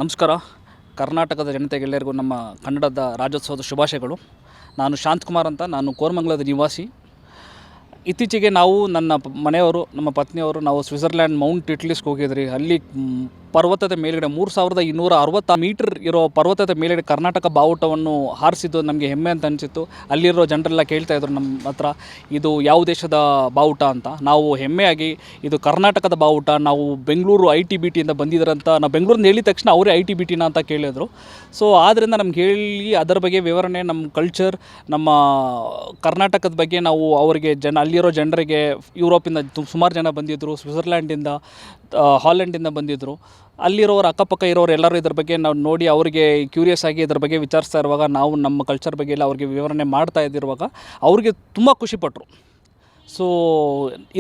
ನಮಸ್ಕಾರ. ಕರ್ನಾಟಕದ ಜನತೆಗೆಲ್ಲರಿಗೂ ನಮ್ಮ ಕನ್ನಡದ ರಾಜ್ಯೋತ್ಸವದ ಶುಭಾಶಯಗಳು. ನಾನು ಶಾಂತಕುಮಾರ್ ಅಂತ. ನಾನು ಕೋರಮಂಗಲದ ನಿವಾಸಿ. ಇತ್ತೀಚೆಗೆ ನಾವು ನನ್ನ ಮನೆಯವರು, ನಮ್ಮ ಪತ್ನಿಯವರು ನಾವು ಸ್ವಿಟ್ಜರ್ಲ್ಯಾಂಡ್ ಮೌಂಟ್ ಇಟ್ಲಿಸ್ಗೆ ಹೋಗಿದ್ರಿ. ಅಲ್ಲಿ ಪರ್ವತದ ಮೇಲುಗಡೆ 3260 ಮೀಟರ್ ಇರೋ ಪರ್ವತದ ಮೇಲುಗಡೆ ಕರ್ನಾಟಕ ಬಾವುಟವನ್ನು ಹಾರಿಸಿದ್ದು ನಮಗೆ ಹೆಮ್ಮೆ ಅಂತ ಅನಿಸಿತ್ತು. ಅಲ್ಲಿರೋ ಜನರೆಲ್ಲ ಕೇಳ್ತಾಯಿದ್ರು ನಮ್ಮ ಹತ್ರ, ಇದು ಯಾವ ದೇಶದ ಬಾವುಟ ಅಂತ. ನಾವು ಹೆಮ್ಮೆಯಾಗಿ ಇದು ಕರ್ನಾಟಕದ ಬಾವುಟ, ನಾವು ಬೆಂಗಳೂರು ITBTಯಿಂದ ಬಂದಿದ್ದಾರಂತ. ನಾವು ಬೆಂಗಳೂರಿಂದ ಹೇಳಿದ ತಕ್ಷಣ ಅವರೇ ITBTನ ಅಂತ ಕೇಳಿದರು. ಸೊ ಆದ್ದರಿಂದ ನಮ್ಗೆ ಹೇಳಿ ಅದರ ಬಗ್ಗೆ ವಿವರಣೆ, ನಮ್ಮ ಕಲ್ಚರ್, ನಮ್ಮ ಕರ್ನಾಟಕದ ಬಗ್ಗೆ ನಾವು ಅವರಿಗೆ ಅಲ್ಲಿರೋ ಜನರಿಗೆ ಯುರೋಪಿಂದ ಸುಮಾರು ಜನ ಬಂದಿದ್ದರು, ಸ್ವಿಟ್ಜರ್ಲ್ಯಾಂಡಿಂದ, ಹಾಲೆಂಡಿಂದ ಬಂದಿದ್ದರು. ಅಲ್ಲಿರೋರು, ಅಕ್ಕಪಕ್ಕ ಇರೋರು ಎಲ್ಲರೂ ಇದ್ರ ಬಗ್ಗೆ ನಾವು ನೋಡಿ ಅವರಿಗೆ ಕ್ಯೂರಿಯಸ್ ಆಗಿ ಇದ್ರ ಬಗ್ಗೆ ವಿಚಾರಿಸ್ತಾ ಇರುವಾಗ, ನಾವು ನಮ್ಮ ಕಲ್ಚರ್ ಬಗ್ಗೆ ಎಲ್ಲ ಅವ್ರಿಗೆ ವಿವರಣೆ ಮಾಡ್ತಾ ಇದ್ದಿರುವಾಗ ಅವ್ರಿಗೆ ತುಂಬ ಖುಷಿಪಟ್ಟರು. ಸೊ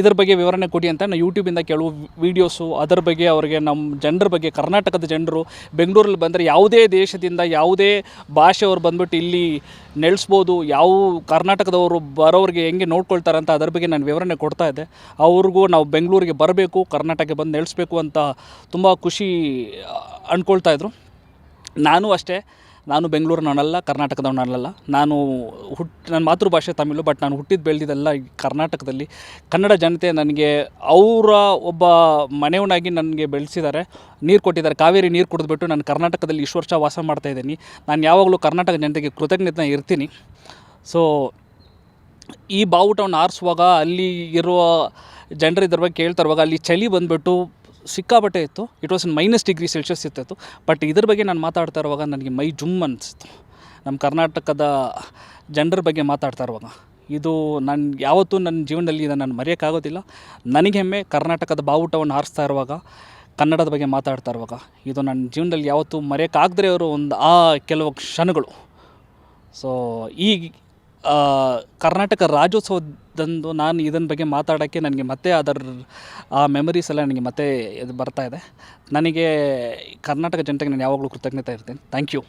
ಇದ್ರ ಬಗ್ಗೆ ವಿವರಣೆ ಕೊಡಿ ಅಂತ ನಾನು ಯೂಟ್ಯೂಬಿಂದ ಕೆಲವು ವೀಡಿಯೋಸು, ಅದರ ಬಗ್ಗೆ ಅವರಿಗೆ ನಮ್ಮ ಜನರ ಬಗ್ಗೆ, ಕರ್ನಾಟಕದ ಜನರು ಬೆಂಗಳೂರಲ್ಲಿ ಬಂದರೆ ಯಾವುದೇ ದೇಶದಿಂದ ಯಾವುದೇ ಭಾಷೆಯವ್ರು ಬಂದ್ಬಿಟ್ಟು ಇಲ್ಲಿ ನೆಲೆಸ್ಬೋದು, ಯಾವ ಕರ್ನಾಟಕದವರು ಬರೋರಿಗೆ ಹೆಂಗೆ ನೋಡ್ಕೊಳ್ತಾರೆ ಅಂತ ಅದರ ಬಗ್ಗೆ ನಾನು ವಿವರಣೆ ಕೊಡ್ತಾ ಇದ್ದೆ. ಅವ್ರಿಗೂ ನಾವು ಬೆಂಗಳೂರಿಗೆ ಬರಬೇಕು, ಕರ್ನಾಟಕಕ್ಕೆ ಬಂದು ನೆಲೆಸ್ಬೇಕು ಅಂತ ತುಂಬ ಖುಷಿ ಅಂದ್ಕೊಳ್ತಾಯಿದ್ರು. ನಾನು ಅಷ್ಟೇ. ನಾನು ಬೆಂಗಳೂರಿನವನಲ್ಲ, ಕರ್ನಾಟಕದವನಲ್ಲ. ನನ್ನ ಮಾತೃಭಾಷೆ ತಮಿಳು, ಬಟ್ ನಾನು ಹುಟ್ಟಿದ್ದು ಬೆಳೆದಿದ್ದೆಲ್ಲ ಕರ್ನಾಟಕದಲ್ಲಿ. ಕನ್ನಡ ಜನತೆ ನನಗೆ ಅವರ ಒಬ್ಬ ಮನೆಯವನಾಗಿ ನನಗೆ ಬೆಳೆಸಿದ್ದಾರೆ, ನೀರು ಕೊಟ್ಟಿದ್ದಾರೆ. ಕಾವೇರಿ ನೀರು ಕುಡಿದ್ಬಿಟ್ಟು ನಾನು ಕರ್ನಾಟಕದಲ್ಲಿ ಇಷ್ಟು ವರ್ಷ ವಾಸ ಮಾಡ್ತಾಯಿದ್ದೀನಿ. ನಾನು ಯಾವಾಗಲೂ ಕರ್ನಾಟಕ ಜನತೆಗೆ ಕೃತಜ್ಞತೆ ಇರ್ತೀನಿ. ಸೊ ಈ ಬಾವುಟವನ್ನು ಆರಿಸುವಾಗ ಅಲ್ಲಿ ಇರುವ ಜನರು ಇದ್ರ ಬಗ್ಗೆ ಕೇಳ್ತಾ ಇರುವಾಗ ಅಲ್ಲಿ ಚಳಿ ಬಂದುಬಿಟ್ಟು ಸಿಕ್ಕಾಪಟ್ಟೆ ಇತ್ತು. ಇಟ್ ವಾಸ್ -°C ಇರ್ತಾಯಿತ್ತು. ಬಟ್ ಇದ್ರ ಬಗ್ಗೆ ನಾನು ಮಾತಾಡ್ತಾ ಇರುವಾಗ ನನಗೆ ಮೈ ಜುಮ್ ಅನಿಸ್ತು. ನಮ್ಮ ಕರ್ನಾಟಕದ ಜನರ ಬಗ್ಗೆ ಮಾತಾಡ್ತಾ ಇರುವಾಗ ಇದು ನಾನು ಯಾವತ್ತೂ ನನ್ನ ಜೀವನದಲ್ಲಿ ಇದನ್ನು ನಾನು ಮರೆಯೋಕ್ಕಾಗೋದಿಲ್ಲ. ನನಗೆ ಹೆಮ್ಮೆ. ಕರ್ನಾಟಕದ ಬಾವುಟವನ್ನು ಹಾರಿಸ್ತಾ ಇರುವಾಗ, ಕನ್ನಡದ ಬಗ್ಗೆ ಮಾತಾಡ್ತಾ ಇರುವಾಗ ಇದು ನನ್ನ ಜೀವನದಲ್ಲಿ ಯಾವತ್ತೂ ಮರೆಯೋಕ್ಕಾಗದೇ ಇರೋ ಒಂದು ಕೆಲವು ಕ್ಷಣಗಳು. ಸೊ ಈ ಕರ್ನಾಟಕ ರಾಜ್ಯೋತ್ಸವದಂದು ನಾನು ಇದನ್ನ ಬಗ್ಗೆ ಮಾತಾಡೋಕ್ಕೆ ನನಗೆ ಮತ್ತೆ ಆ ಮೆಮರೀಸ್ ಎಲ್ಲ ನನಗೆ ಮತ್ತೆ ಇದು ಬರ್ತಾಯಿದೆ. ನನಗೆ ಕರ್ನಾಟಕ ಜನತೆಗೆ ನಾನು ಯಾವಾಗಲೂ ಕೃತಜ್ಞತೆ ಇರ್ತೀನಿ. Thank you.